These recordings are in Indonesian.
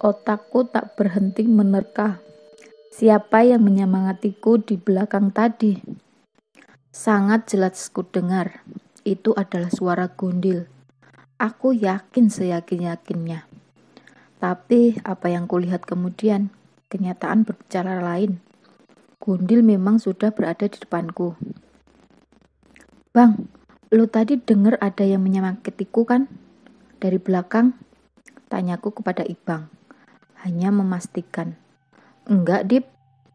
Otakku tak berhenti menerka. Siapa yang menyemangatiku di belakang tadi? Sangat jelas ku dengar. Itu adalah suara Gundil. Aku yakin seyakin-yakinnya. Tapi apa yang kulihat kemudian? Kenyataan berbicara lain. Gundil memang sudah berada di depanku. Bang, lu tadi dengar ada yang menyemangatiku kan? Dari belakang? Tanyaku kepada Ibang. Hanya memastikan. Enggak, Dip.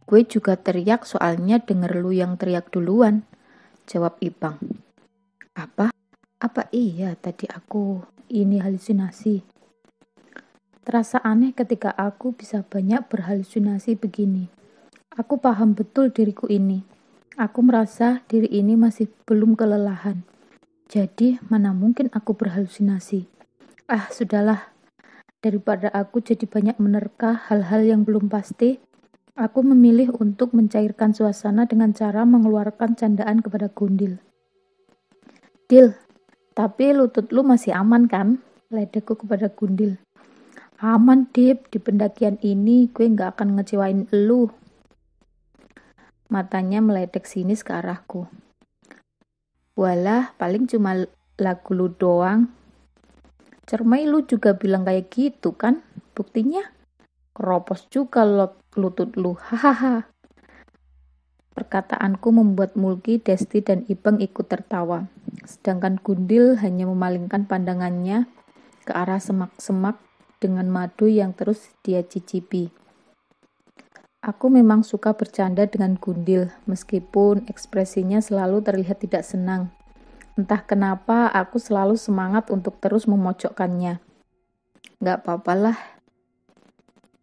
Gue juga teriak soalnya denger lu yang teriak duluan. Jawab Ibang. Apa? Apa iya tadi ini halusinasi? Terasa aneh ketika aku bisa banyak berhalusinasi begini. Aku paham betul diriku ini. Aku merasa diri ini masih belum kelelahan. Jadi mana mungkin aku berhalusinasi? Ah, sudahlah. Daripada aku jadi banyak menerka hal-hal yang belum pasti, aku memilih untuk mencairkan suasana dengan cara mengeluarkan candaan kepada Gundil. Dil, tapi lutut lu masih aman kan? Ledekku kepada Gundil. Aman, Dip. Di pendakian ini gue gak akan ngecewain lu. Matanya meledek sinis ke arahku. Walah, paling cuma lagu lu doang. Cermai lu juga bilang kayak gitu kan? Buktinya keropos juga lutut lu. Hahaha. Perkataanku membuat Mulki, Desti, dan Ibang ikut tertawa. Sedangkan Gundil hanya memalingkan pandangannya ke arah semak-semak dengan madu yang terus dia cicipi. Aku memang suka bercanda dengan Gundil, meskipun ekspresinya selalu terlihat tidak senang. Entah kenapa aku selalu semangat untuk terus memojokkannya. Gak apa-apalah,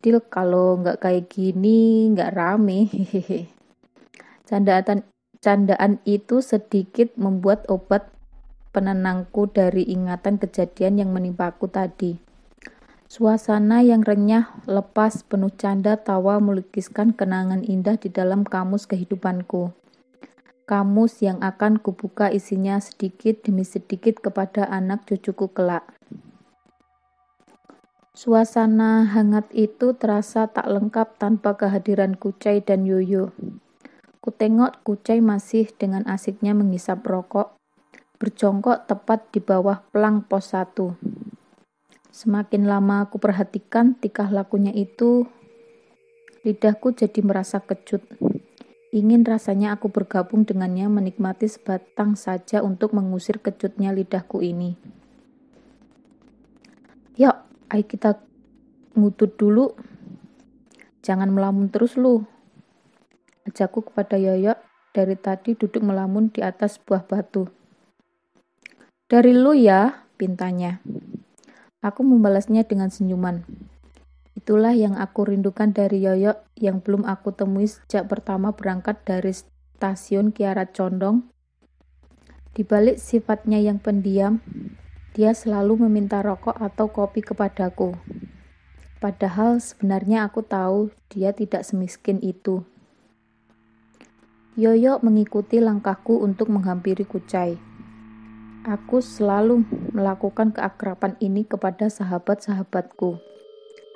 Dil, kalau gak kayak gini gak rame. Hehehe. Candaan itu sedikit membuat obat penenangku dari ingatan kejadian yang menimpaku tadi. Suasana yang renyah, lepas, penuh canda tawa melukiskan kenangan indah di dalam kamus kehidupanku. Kamus yang akan kubuka isinya sedikit demi sedikit kepada anak cucuku kelak. Suasana hangat itu terasa tak lengkap tanpa kehadiran Kucai dan Yoyo. Kutengok Kucai masih dengan asiknya menghisap rokok, berjongkok tepat di bawah pelang pos 1. Semakin lama aku perhatikan tingkah lakunya itu, lidahku jadi merasa kecut. Ingin rasanya aku bergabung dengannya menikmati sebatang saja untuk mengusir kecutnya lidahku ini. Yuk, ayo kita ngutut dulu. Jangan melamun terus lu. Ajakku kepada Yoyo dari tadi duduk melamun di atas sebuah batu. Dari lu ya, pintanya. Aku membalasnya dengan senyuman. Itulah yang aku rindukan dari Yoyo yang belum aku temui sejak pertama berangkat dari stasiun Kiara Condong. Di balik sifatnya yang pendiam, dia selalu meminta rokok atau kopi kepadaku. Padahal sebenarnya aku tahu dia tidak semiskin itu. Yoyo mengikuti langkahku untuk menghampiri Kucai. Aku selalu melakukan keakraban ini kepada sahabat-sahabatku.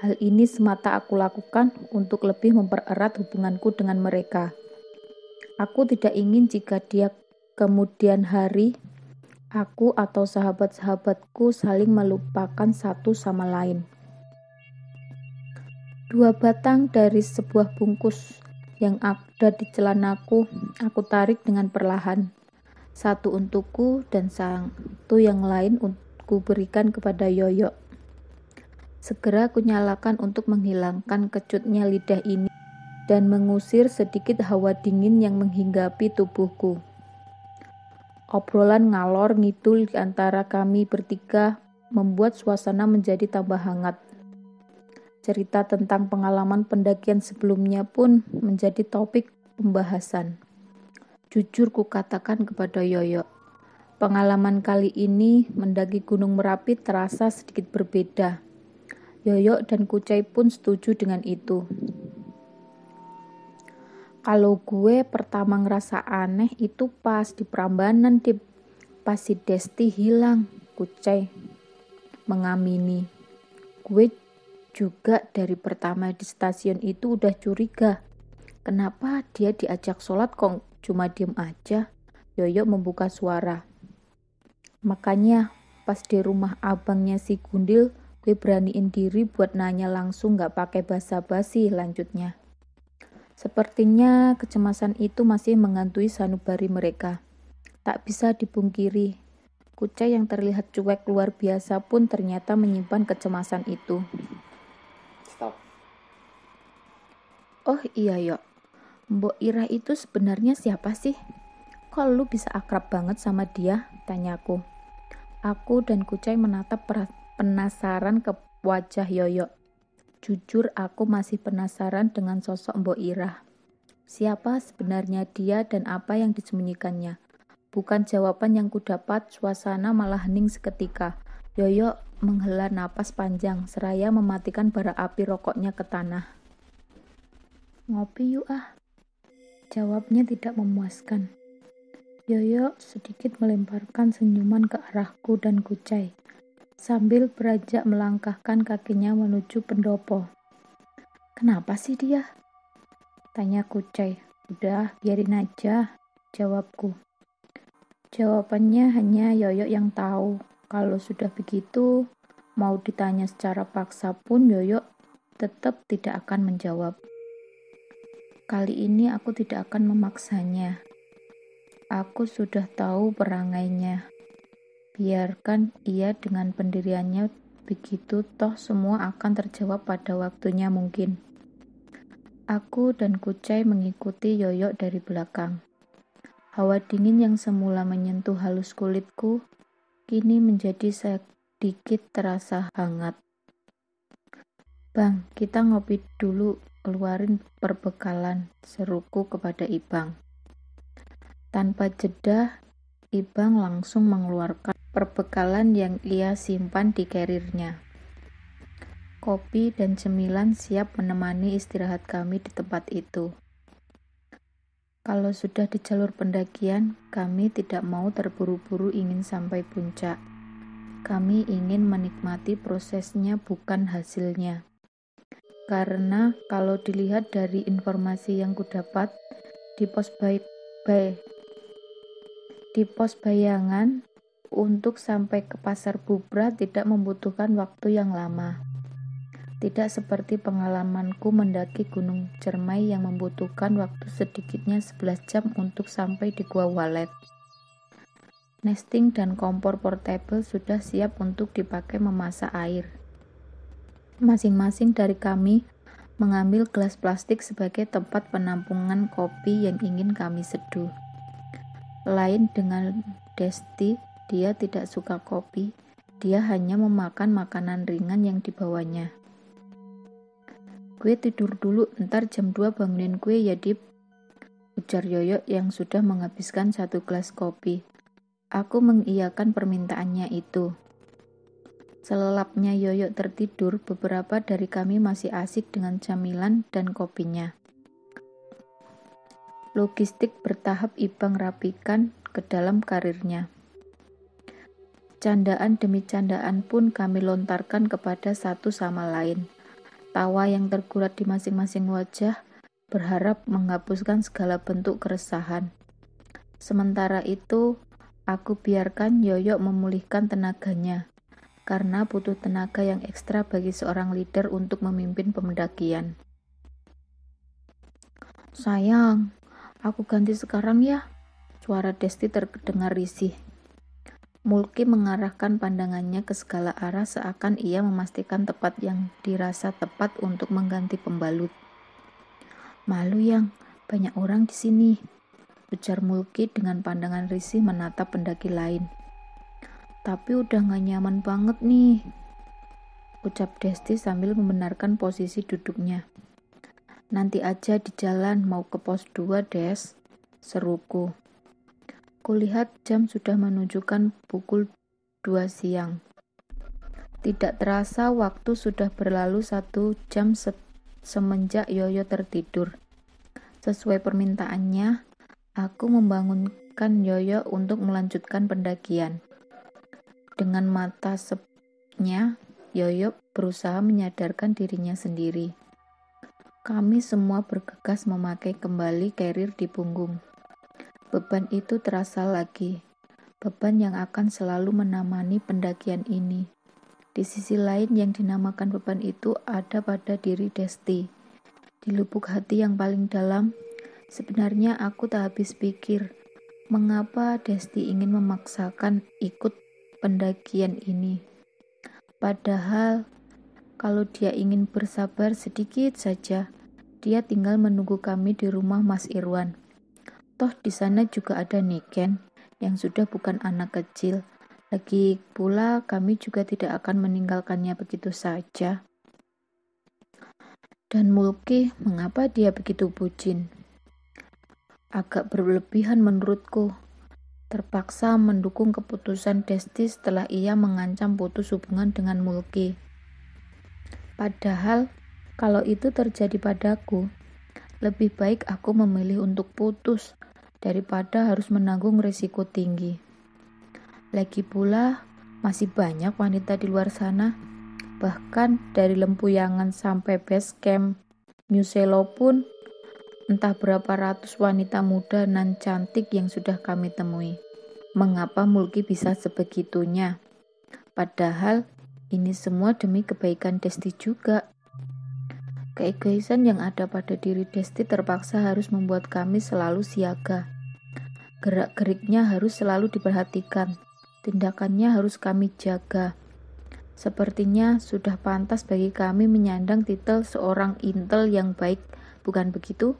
Hal ini semata aku lakukan untuk lebih mempererat hubunganku dengan mereka. Aku tidak ingin jika dia kemudian hari, aku atau sahabat-sahabatku saling melupakan satu sama lain. 2 batang dari sebuah bungkus yang ada di celanaku, aku tarik dengan perlahan. 1 untukku dan 1 yang lain ku berikan kepada Yoyo. Segera ku nyalakan untuk menghilangkan kecutnya lidah ini dan mengusir sedikit hawa dingin yang menghinggapi tubuhku. Obrolan ngalor ngidul di antara kami bertiga membuat suasana menjadi tambah hangat. Cerita tentang pengalaman pendakian sebelumnya pun menjadi topik pembahasan. Jujur ku katakan kepada Yoyo, pengalaman kali ini mendaki Gunung Merapi terasa sedikit berbeda. Yoyo dan Kucai pun setuju dengan itu. Kalau gue pertama ngerasa aneh itu pas di Prambanan, Dip. Pas si Desti hilang, Kucai mengamini. Gue juga dari pertama di stasiun itu udah curiga. Kenapa dia diajak sholat kok cuma diem aja? Yoyo membuka suara. Makanya pas di rumah abangnya si Gundil, gue beraniin diri buat nanya langsung gak pakai basa-basi, lanjutnya. Sepertinya kecemasan itu masih menghantui sanubari mereka. Tak bisa dipungkiri, Kucai yang terlihat cuek luar biasa pun ternyata menyimpan kecemasan itu. Stop. Oh iya Yok, Mbok Ira itu sebenarnya siapa sih? Kok lu bisa akrab banget sama dia? Tanyaku. Aku dan Kucai menatap penasaran ke wajah Yoyo. Jujur aku masih penasaran dengan sosok Mbok Ira. Siapa sebenarnya dia dan apa yang disembunyikannya? Bukan jawaban yang kudapat, suasana malah hening seketika. Yoyo menghela napas panjang, seraya mematikan bara api rokoknya ke tanah. Ngopi yuk ah. Jawabnya tidak memuaskan. Yoyo sedikit melemparkan senyuman ke arahku dan Kucai, sambil beranjak melangkahkan kakinya menuju pendopo. Kenapa sih dia? Tanya Kucai. Udah, biarin aja, jawabku. Jawabannya hanya Yoyo yang tahu. Kalau sudah begitu, mau ditanya secara paksa pun Yoyo tetap tidak akan menjawab. Kali ini aku tidak akan memaksanya. Aku sudah tahu perangainya. Biarkan ia dengan pendiriannya begitu, toh semua akan terjawab pada waktunya mungkin. Aku dan Kucai mengikuti Yoyo dari belakang. Hawa dingin yang semula menyentuh halus kulitku, kini menjadi sedikit terasa hangat. Bang, kita ngopi dulu, keluarin perbekalan, seruku kepada Ibang. Tanpa jeda, Ibang langsung mengeluarkan perbekalan yang ia simpan di karirnya. Kopi dan cemilan siap menemani istirahat kami di tempat itu. Kalau sudah di jalur pendakian, kami tidak mau terburu-buru ingin sampai puncak. Kami ingin menikmati prosesnya, bukan hasilnya. Karena kalau dilihat dari informasi yang kudapat di pos bayangan, untuk sampai ke Pasar Bubra tidak membutuhkan waktu yang lama. Tidak seperti pengalamanku mendaki Gunung Cermai yang membutuhkan waktu sedikitnya 11 jam untuk sampai di Gua Walet. Nesting dan kompor portable sudah siap untuk dipakai memasak air. Masing-masing dari kami mengambil gelas plastik sebagai tempat penampungan kopi yang ingin kami seduh. Lain dengan Desti, dia tidak suka kopi, dia hanya memakan makanan ringan yang dibawanya. Gue tidur dulu, ntar jam 2 bangunin gue ya Dip, ujar Yoyo yang sudah menghabiskan 1 gelas kopi. Aku mengiyakan permintaannya itu. Selelapnya Yoyo tertidur, beberapa dari kami masih asik dengan camilan dan kopinya. Logistik bertahap Ibang rapikan ke dalam karirnya. Candaan demi candaan pun kami lontarkan kepada satu sama lain. Tawa yang tergurat di masing-masing wajah, berharap menghapuskan segala bentuk keresahan. Sementara itu, aku biarkan Yoyo memulihkan tenaganya, karena butuh tenaga yang ekstra bagi seorang leader untuk memimpin pendakian. Sayang, aku ganti sekarang ya, suara Desti terdengar risih. Mulki mengarahkan pandangannya ke segala arah seakan ia memastikan tempat yang dirasa tepat untuk mengganti pembalut. Malu yang, banyak orang di sini, ujar Mulki dengan pandangan risih menatap pendaki lain. Tapi udah gak nyaman banget nih, ucap Desti sambil membenarkan posisi duduknya. Nanti aja di jalan, mau ke pos 2 Des, seruku. Kulihat jam sudah menunjukkan pukul 2 siang. Tidak terasa waktu sudah berlalu 1 jam semenjak Yoyo tertidur. Sesuai permintaannya, aku membangunkan Yoyo untuk melanjutkan pendakian. Dengan mata sepnya, Yoyo berusaha menyadarkan dirinya sendiri. Kami semua bergegas memakai kembali carrier di punggung. Beban itu terasa lagi. Beban yang akan selalu menemani pendakian ini. Di sisi lain yang dinamakan beban itu ada pada diri Desti. Di lubuk hati yang paling dalam, sebenarnya aku tak habis pikir, mengapa Desti ingin memaksakan ikut pendakian ini. Padahal, kalau dia ingin bersabar sedikit saja, dia tinggal menunggu kami di rumah Mas Irwan. Toh di sana juga ada Niken yang sudah bukan anak kecil. Lagi pula kami juga tidak akan meninggalkannya begitu saja. Dan Mulki, mengapa dia begitu bucin? Agak berlebihan menurutku. Terpaksa mendukung keputusan Desti setelah ia mengancam putus hubungan dengan Mulki. Padahal, kalau itu terjadi padaku, lebih baik aku memilih untuk putus daripada harus menanggung risiko tinggi. Lagi pula, masih banyak wanita di luar sana. Bahkan dari Lempuyangan sampai base camp New Selo pun, entah berapa ratus wanita muda nan cantik yang sudah kami temui. Mengapa Mulki bisa sebegitunya? Padahal, ini semua demi kebaikan Desti juga. Keegoisan yang ada pada diri Desti terpaksa harus membuat kami selalu siaga. Gerak-geriknya harus selalu diperhatikan. Tindakannya harus kami jaga. Sepertinya sudah pantas bagi kami menyandang titel seorang intel yang baik, bukan begitu?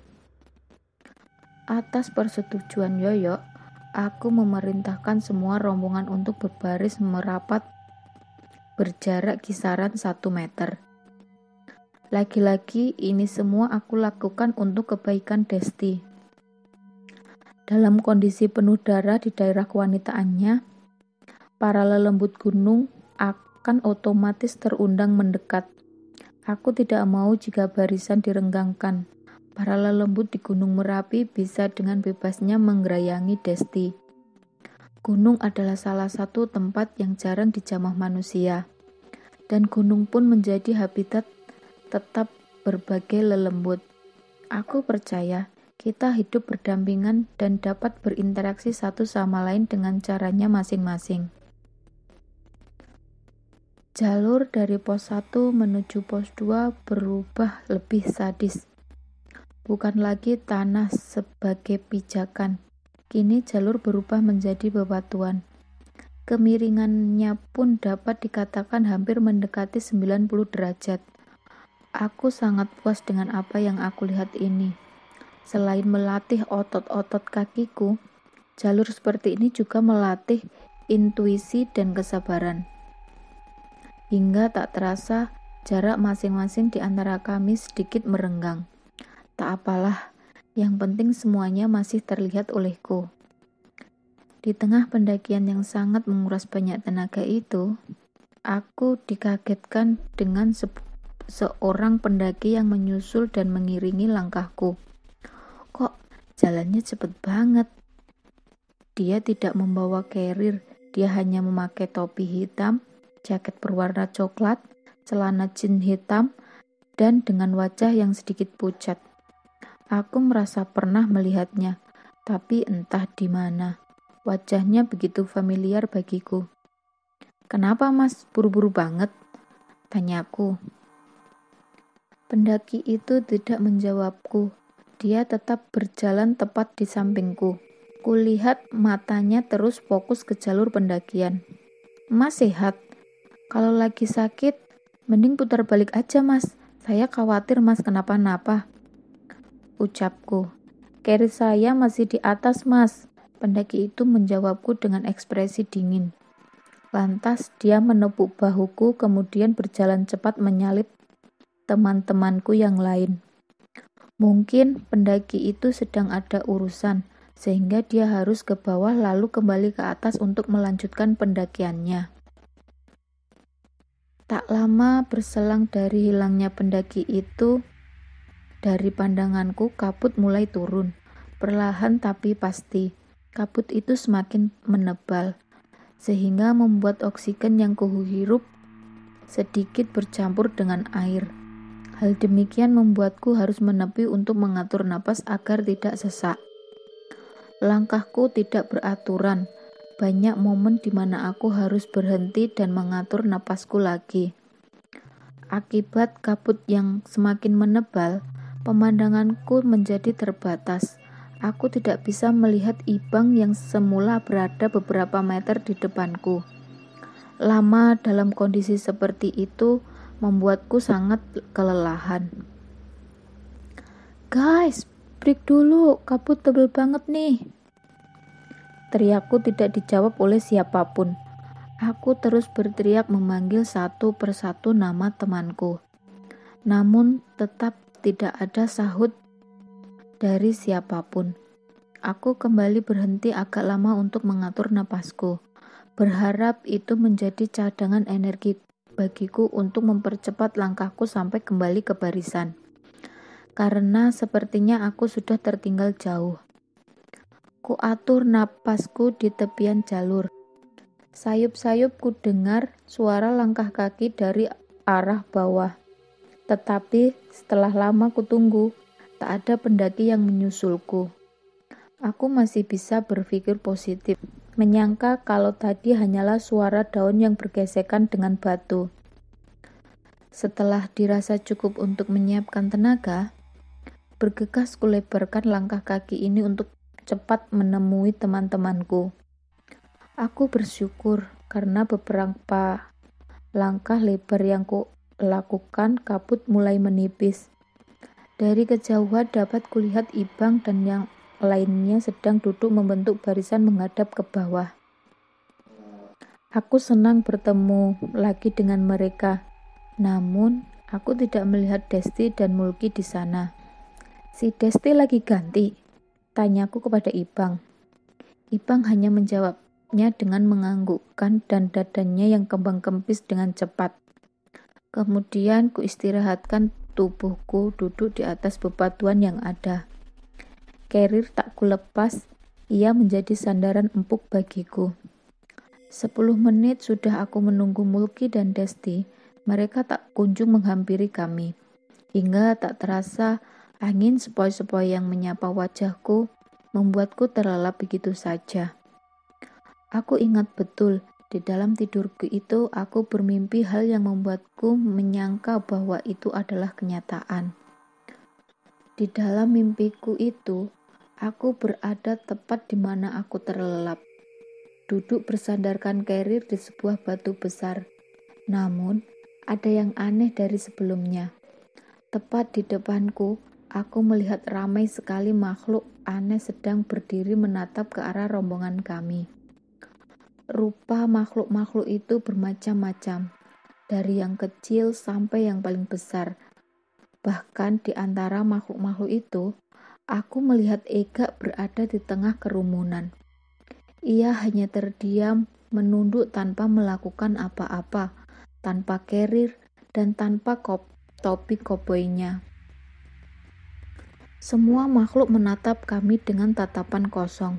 Atas persetujuan Yoyo, aku memerintahkan semua rombongan untuk berbaris merapat berjarak kisaran 1 meter. Lagi-lagi ini semua aku lakukan untuk kebaikan Desti. Dalam kondisi penuh darah di daerah kewanitaannya, para lelembut gunung akan otomatis terundang mendekat. Aku tidak mau jika barisan direnggangkan. Para lelembut di Gunung Merapi bisa dengan bebasnya menggerayangi Desti. Gunung adalah salah satu tempat yang jarang dijamah manusia, dan gunung pun menjadi habitat tetap berbagai lelembut. Aku percaya kita hidup berdampingan dan dapat berinteraksi satu sama lain dengan caranya masing-masing. Jalur dari pos 1 menuju pos 2 berubah lebih sadis. Bukan lagi tanah sebagai pijakan. Kini jalur berubah menjadi bebatuan. Kemiringannya pun dapat dikatakan hampir mendekati 90 derajat. Aku sangat puas dengan apa yang aku lihat ini. Selain melatih otot-otot kakiku, jalur seperti ini juga melatih intuisi dan kesabaran. Hingga tak terasa jarak masing-masing di antara kami sedikit merenggang. Tak apalah, yang penting semuanya masih terlihat olehku. Di tengah pendakian yang sangat menguras banyak tenaga itu, aku dikagetkan dengan seorang pendaki yang menyusul dan mengiringi langkahku. Kok jalannya cepet banget? Dia tidak membawa carrier, dia hanya memakai topi hitam, jaket berwarna coklat, celana jeans hitam, dan dengan wajah yang sedikit pucat. Aku merasa pernah melihatnya, tapi entah di mana. Wajahnya begitu familiar bagiku. "Kenapa mas, buru-buru banget?" tanyaku. Pendaki itu tidak menjawabku. Dia tetap berjalan tepat di sampingku. Kulihat matanya terus fokus ke jalur pendakian. "Mas sehat? Kalau lagi sakit, mending putar balik aja mas. Saya khawatir mas kenapa-napa," ucapku. "Carrier saya masih di atas mas." Pendaki itu menjawabku dengan ekspresi dingin. Lantas dia menepuk bahuku kemudian berjalan cepat menyalip teman-temanku yang lain. Mungkin pendaki itu sedang ada urusan, sehingga dia harus ke bawah lalu kembali ke atas untuk melanjutkan pendakiannya. Tak lama berselang dari hilangnya pendaki itu, dari pandanganku kabut mulai turun. Perlahan tapi pasti, kabut itu semakin menebal, sehingga membuat oksigen yang kuhirup sedikit bercampur dengan air. Hal demikian membuatku harus menepi untuk mengatur napas agar tidak sesak. Langkahku tidak beraturan. Banyak momen di mana aku harus berhenti dan mengatur napasku lagi. Akibat kabut yang semakin menebal, pemandanganku menjadi terbatas. Aku tidak bisa melihat Ibang yang semula berada beberapa meter di depanku. Lama dalam kondisi seperti itu membuatku sangat kelelahan. Guys, break dulu, kabut tebal banget nih. Teriakku tidak dijawab oleh siapapun. Aku terus berteriak memanggil satu persatu nama temanku. Namun tetap tidak ada sahut dari siapapun. Aku kembali berhenti agak lama untuk mengatur napasku, berharap itu menjadi cadangan energi bagiku untuk mempercepat langkahku sampai kembali ke barisan. Karena sepertinya aku sudah tertinggal jauh. Ku atur napasku di tepian jalur. Sayup-sayup ku dengar suara langkah kaki dari arah bawah. Tetapi setelah lama ku tunggu, tak ada pendaki yang menyusulku. Aku masih bisa berpikir positif, menyangka kalau tadi hanyalah suara daun yang bergesekan dengan batu. Setelah dirasa cukup untuk menyiapkan tenaga, bergegas kulebarkan langkah kaki ini untuk cepat menemui teman-temanku. Aku bersyukur karena beberapa langkah lebar yang lakukan kabut mulai menipis. Dari kejauhan dapat kulihat Ibang dan yang lainnya sedang duduk membentuk barisan menghadap ke bawah. Aku senang bertemu lagi dengan mereka. Namun, aku tidak melihat Desti dan Mulki di sana. Si Desti lagi ganti? Tanyaku kepada Ibang. Ibang hanya menjawabnya dengan menganggukkan dan dadanya yang kembang kempis dengan cepat. Kemudian ku istirahatkan tubuhku duduk di atas bebatuan yang ada. Carrier tak kulepas, ia menjadi sandaran empuk bagiku. 10 menit sudah aku menunggu Mulki dan Desti, mereka tak kunjung menghampiri kami. Hingga tak terasa angin sepoi-sepoi yang menyapa wajahku membuatku terlelap begitu saja. Aku ingat betul, di dalam tidurku itu aku bermimpi hal yang membuatku menyangka bahwa itu adalah kenyataan. Di dalam mimpiku itu, aku berada tepat di mana aku terlelap, duduk bersandarkan carrier di sebuah batu besar. Namun, ada yang aneh dari sebelumnya. Tepat di depanku, aku melihat ramai sekali makhluk aneh sedang berdiri menatap ke arah rombongan kami. Rupa makhluk-makhluk itu bermacam-macam, dari yang kecil sampai yang paling besar. Bahkan di antara makhluk-makhluk itu, aku melihat Ega berada di tengah kerumunan. Ia hanya terdiam, menunduk tanpa melakukan apa-apa, tanpa carrier dan tanpa topi koboynya. Semua makhluk menatap kami dengan tatapan kosong,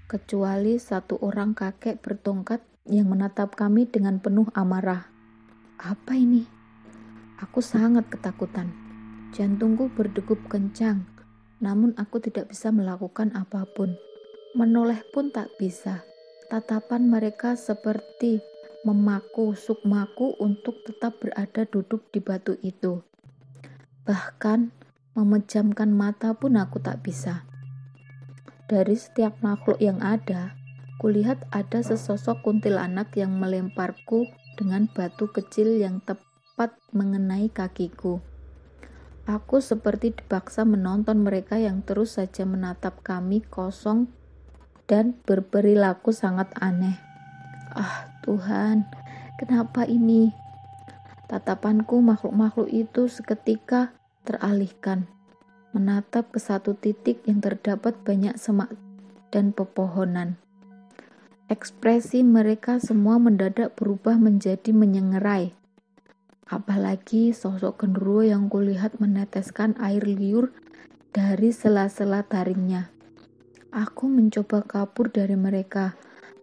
kecuali satu orang kakek bertongkat yang menatap kami dengan penuh amarah. Apa ini? Aku sangat ketakutan. Jantungku berdegup kencang, namun aku tidak bisa melakukan apapun. Menoleh pun tak bisa. Tatapan mereka seperti memaku sukmaku untuk tetap berada duduk di batu itu. Bahkan memejamkan mata pun aku tak bisa. Dari setiap makhluk yang ada, kulihat ada sesosok kuntilanak yang melemparku dengan batu kecil yang tepat mengenai kakiku. Aku seperti dipaksa menonton mereka yang terus saja menatap kami kosong dan berperilaku sangat aneh. Ah Tuhan, kenapa ini? Tatapanku makhluk-makhluk itu seketika teralihkan, menatap ke satu titik yang terdapat banyak semak dan pepohonan. Ekspresi mereka semua mendadak berubah menjadi menyengerai. Apalagi sosok genderuwo yang kulihat meneteskan air liur dari sela-sela taringnya. Aku mencoba kabur dari mereka,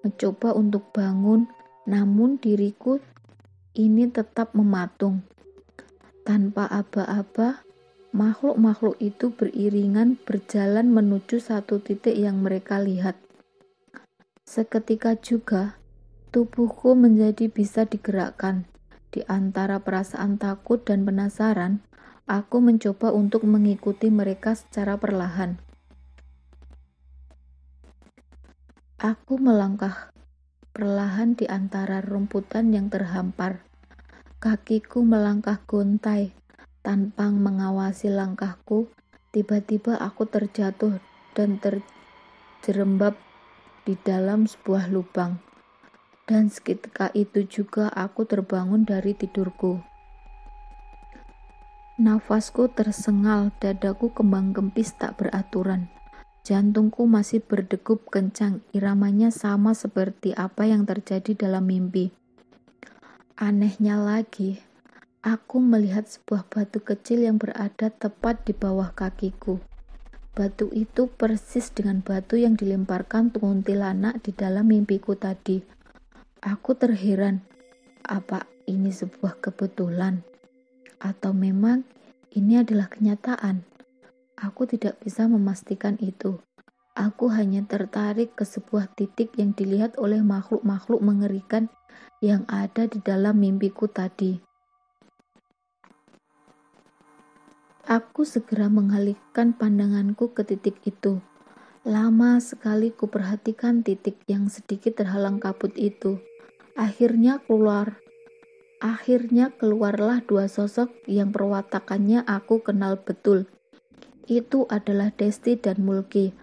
mencoba untuk bangun, namun diriku ini tetap mematung. Tanpa aba-aba, makhluk-makhluk itu beriringan berjalan menuju satu titik yang mereka lihat. Seketika juga, tubuhku menjadi bisa digerakkan. Di antara perasaan takut dan penasaran, aku mencoba untuk mengikuti mereka secara perlahan. Aku melangkah perlahan di antara rumputan yang terhampar. Kakiku melangkah gontai. Tanpa mengawasi langkahku, tiba-tiba aku terjatuh dan terjerembab di dalam sebuah lubang. Dan seketika itu juga aku terbangun dari tidurku. Nafasku tersengal, dadaku kembang kempis tak beraturan. Jantungku masih berdegup kencang, iramanya sama seperti apa yang terjadi dalam mimpi. Anehnya lagi, aku melihat sebuah batu kecil yang berada tepat di bawah kakiku. Batu itu persis dengan batu yang dilemparkan kuntilanak di dalam mimpiku tadi. Aku terheran, apa ini sebuah kebetulan? Atau memang ini adalah kenyataan? Aku tidak bisa memastikan itu. Aku hanya tertarik ke sebuah titik yang dilihat oleh makhluk-makhluk mengerikan yang ada di dalam mimpiku tadi. Aku segera mengalihkan pandanganku ke titik itu. Lama sekali kuperhatikan titik yang sedikit terhalang kabut itu. Akhirnya keluarlah dua sosok yang perwatakannya aku kenal betul. Itu adalah Desti dan Mulki.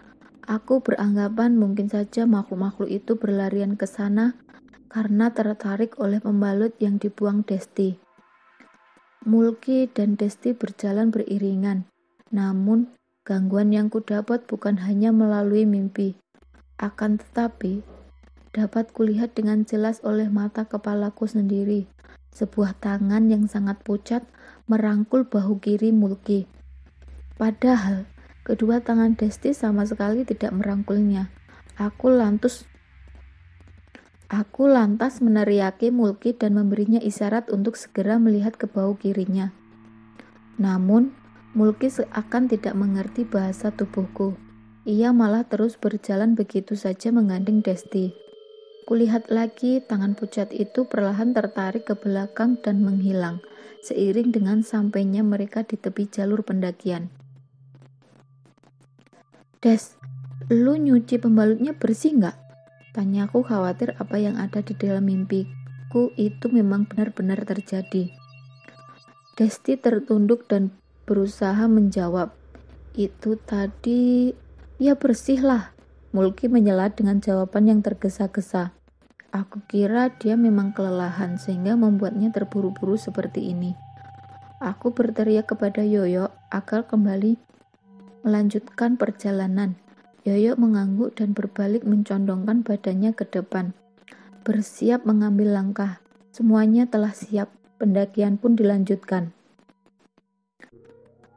Aku beranggapan mungkin saja makhluk-makhluk itu berlarian ke sana karena tertarik oleh pembalut yang dibuang Desti. Mulki dan Desti berjalan beriringan. Namun, gangguan yang kudapat bukan hanya melalui mimpi. Akan tetapi, dapat kulihat dengan jelas oleh mata kepalaku sendiri. Sebuah tangan yang sangat pucat merangkul bahu kiri Mulki. Padahal, kedua tangan Desti sama sekali tidak merangkulnya. Aku lantas meneriaki Mulki dan memberinya isyarat untuk segera melihat ke bahu kirinya. Namun, Mulki seakan tidak mengerti bahasa tubuhku. Ia malah terus berjalan begitu saja menggandeng Desti. Kulihat lagi tangan pucat itu perlahan tertarik ke belakang dan menghilang, seiring dengan sampainya mereka di tepi jalur pendakian. Des, lu nyuci pembalutnya bersih nggak? Tanyaku khawatir apa yang ada di dalam mimpiku itu memang benar-benar terjadi. Desti tertunduk dan berusaha menjawab. Itu tadi, ya bersih lah. Mulki menyela dengan jawaban yang tergesa-gesa. Aku kira dia memang kelelahan sehingga membuatnya terburu-buru seperti ini. Aku berteriak kepada Yoyo agar kembali melanjutkan perjalanan. Yoyo mengangguk dan berbalik mencondongkan badannya ke depan, bersiap mengambil langkah. Semuanya telah siap, pendakian pun dilanjutkan.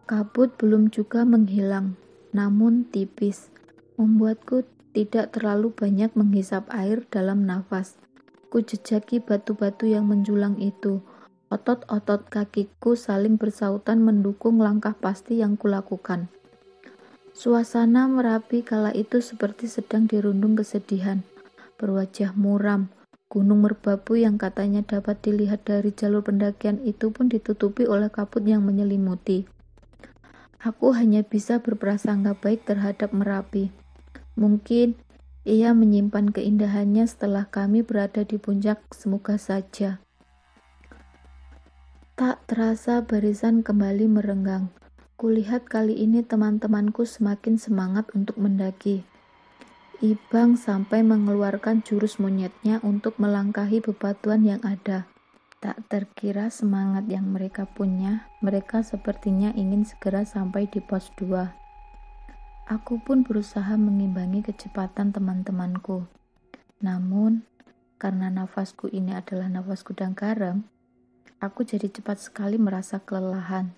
Kabut belum juga menghilang, namun tipis, membuatku tidak terlalu banyak menghisap air dalam nafas. Ku jejaki batu-batu yang menjulang itu. Otot-otot kakiku saling bersautan mendukung langkah pasti yang kulakukan. Suasana Merapi kala itu seperti sedang dirundung kesedihan. Berwajah muram, gunung merbabu yang katanya dapat dilihat dari jalur pendakian itu pun ditutupi oleh kabut yang menyelimuti. Aku hanya bisa berprasangka baik terhadap Merapi. Mungkin ia menyimpan keindahannya setelah kami berada di puncak, semoga saja. Tak terasa barisan kembali merenggang. Kulihat kali ini teman-temanku semakin semangat untuk mendaki. Ibang sampai mengeluarkan jurus monyetnya untuk melangkahi bebatuan yang ada. Tak terkira semangat yang mereka punya, mereka sepertinya ingin segera sampai di pos 2. Aku pun berusaha mengimbangi kecepatan teman-temanku. Namun, karena nafasku ini adalah nafas gudang garam, aku jadi cepat sekali merasa kelelahan.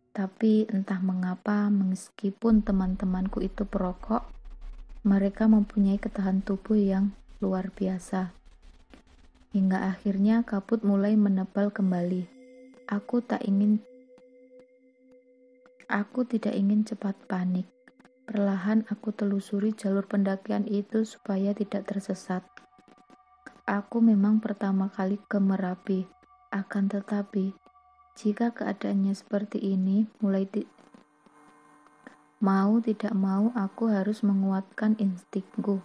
Tapi entah mengapa, meskipun teman-temanku itu perokok, mereka mempunyai ketahanan tubuh yang luar biasa. hingga akhirnya kabut mulai menebal kembali. Aku tidak ingin cepat panik. Perlahan aku telusuri jalur pendakian itu supaya tidak tersesat. Aku memang pertama kali ke Merapi, akan tetapi jika keadaannya seperti ini, mau tidak mau aku harus menguatkan instingku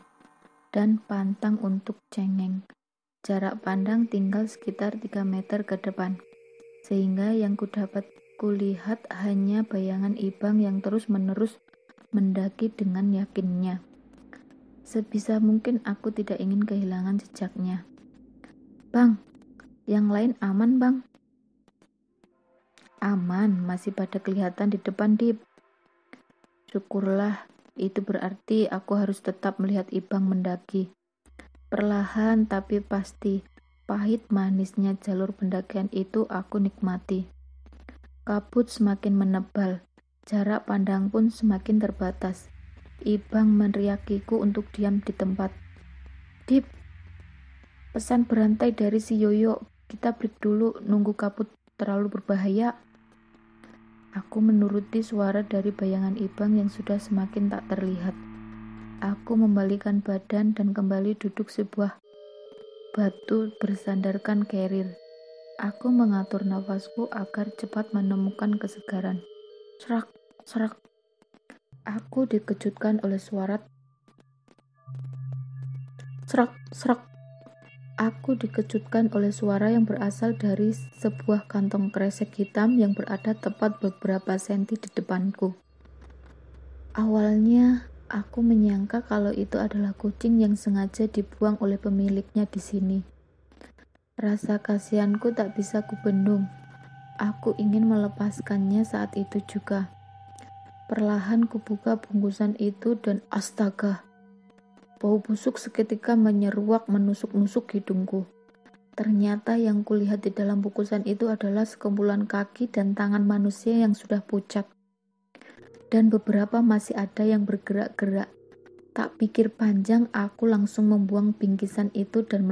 dan pantang untuk cengeng. Jarak pandang tinggal sekitar 3 meter ke depan, sehingga yang kulihat hanya bayangan Ibang yang terus-menerus mendaki dengan yakinnya. Sebisa mungkin aku tidak ingin kehilangan jejaknya. Bang, yang lain aman bang? Aman, masih pada kelihatan di depan Dip. Syukurlah, itu berarti aku harus tetap melihat Ibang mendaki. Perlahan tapi pasti, pahit manisnya jalur pendakian itu aku nikmati. Kabut semakin menebal, jarak pandang pun semakin terbatas. Ibang meneriakiku untuk diam di tempat. Dip, pesan berantai dari si Yoyo, kita break dulu, nunggu kabut terlalu berbahaya. Aku menuruti suara dari bayangan Ibang yang sudah semakin tak terlihat. Aku membalikan badan dan kembali duduk sebuah batu bersandarkan carrier. Aku mengatur nafasku agar cepat menemukan kesegaran. Serak, serak. Aku dikejutkan oleh suara serak. Aku dikejutkan oleh suara yang berasal dari sebuah kantong kresek hitam yang berada tepat beberapa senti di depanku. Awalnya, aku menyangka kalau itu adalah kucing yang sengaja dibuang oleh pemiliknya di sini. Rasa kasihanku tak bisa kubendung. Aku ingin melepaskannya saat itu juga. Perlahan kubuka bungkusan itu dan astaga, bau busuk seketika menyeruak menusuk-nusuk hidungku. Ternyata yang kulihat di dalam bungkusan itu adalah sekumpulan kaki dan tangan manusia yang sudah pucat. Dan beberapa masih ada yang bergerak-gerak. Tak pikir panjang, aku langsung membuang bingkisan itu dan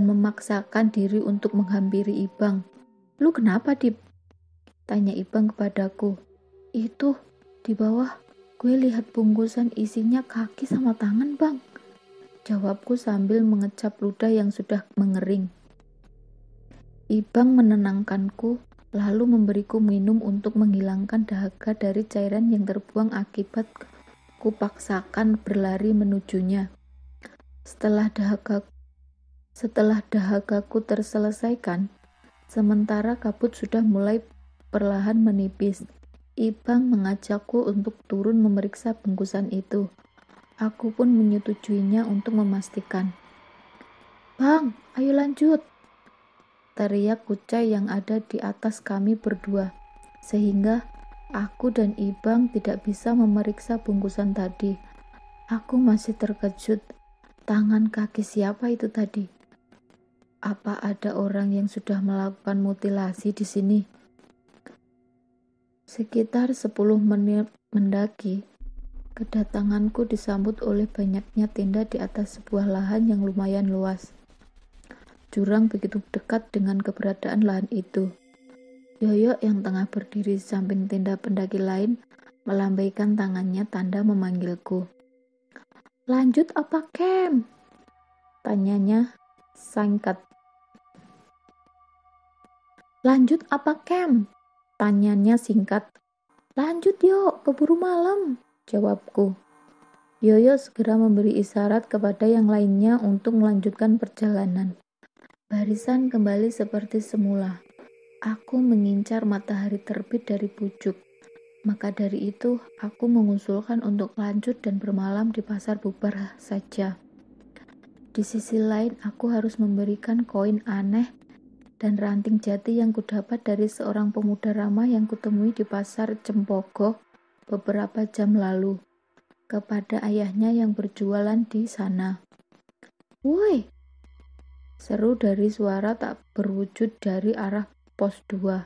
memaksakan diri untuk menghampiri Ibang. Lu kenapa, Dip? Tanya Ibang kepadaku. Itu, di bawah, gue lihat bungkusan isinya kaki sama tangan, Bang. Jawabku sambil mengecap ludah yang sudah mengering. Ibang menenangkanku, lalu memberiku minum untuk menghilangkan dahaga dari cairan yang terbuang akibat kupaksakan berlari menujunya. Setelah dahagaku terselesaikan, sementara kabut sudah mulai perlahan menipis, Ibang mengajakku untuk turun memeriksa bungkusan itu. Aku pun menyetujuinya untuk memastikan. Bang, ayo lanjut, teriak Kucai yang ada di atas kami berdua, sehingga aku dan Ibang tidak bisa memeriksa bungkusan tadi. Aku masih terkejut. Tangan kaki siapa itu tadi? Apa ada orang yang sudah melakukan mutilasi di sini? Sekitar 10 menit mendaki, kedatanganku disambut oleh banyaknya tenda di atas sebuah lahan yang lumayan luas. Jurang begitu dekat dengan keberadaan lahan itu. Yoyo yang tengah berdiri di samping tenda pendaki lain melambaikan tangannya tanda memanggilku. Lanjut apa, Kem? Tanyanya singkat. Lanjut apa, Kem? Tanyanya singkat. Lanjut yuk, keburu malam, jawabku. Yoyo segera memberi isyarat kepada yang lainnya untuk melanjutkan perjalanan. Barisan kembali seperti semula. Aku mengincar matahari terbit dari pucuk. Maka dari itu, aku mengusulkan untuk lanjut dan bermalam di pasar bubar saja. Di sisi lain, aku harus memberikan koin aneh dan ranting jati yang kudapat dari seorang pemuda ramah yang kutemui di pasar Cempogo beberapa jam lalu kepada ayahnya yang berjualan di sana. Woi, seru dari suara tak berwujud dari arah pos 2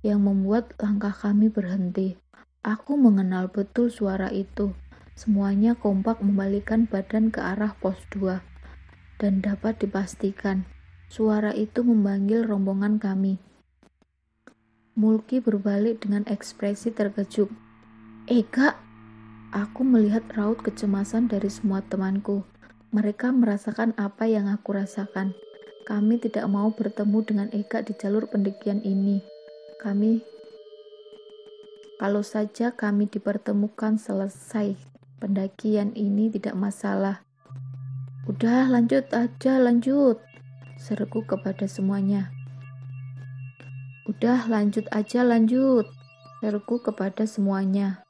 yang membuat langkah kami berhenti. Aku mengenal betul suara itu. Semuanya kompak membalikan badan ke arah pos 2. dan dapat dipastikan suara itu memanggil rombongan kami. Mulki berbalik dengan ekspresi terkejut. Kak, aku melihat raut kecemasan dari semua temanku. Mereka merasakan apa yang aku rasakan. Kami tidak mau bertemu dengan Eka di jalur pendakian ini. Kalau saja kami dipertemukan selesai pendakian ini tidak masalah. Udah, lanjut aja, lanjut, seruku kepada semuanya. Udah, lanjut aja, lanjut, seruku kepada semuanya.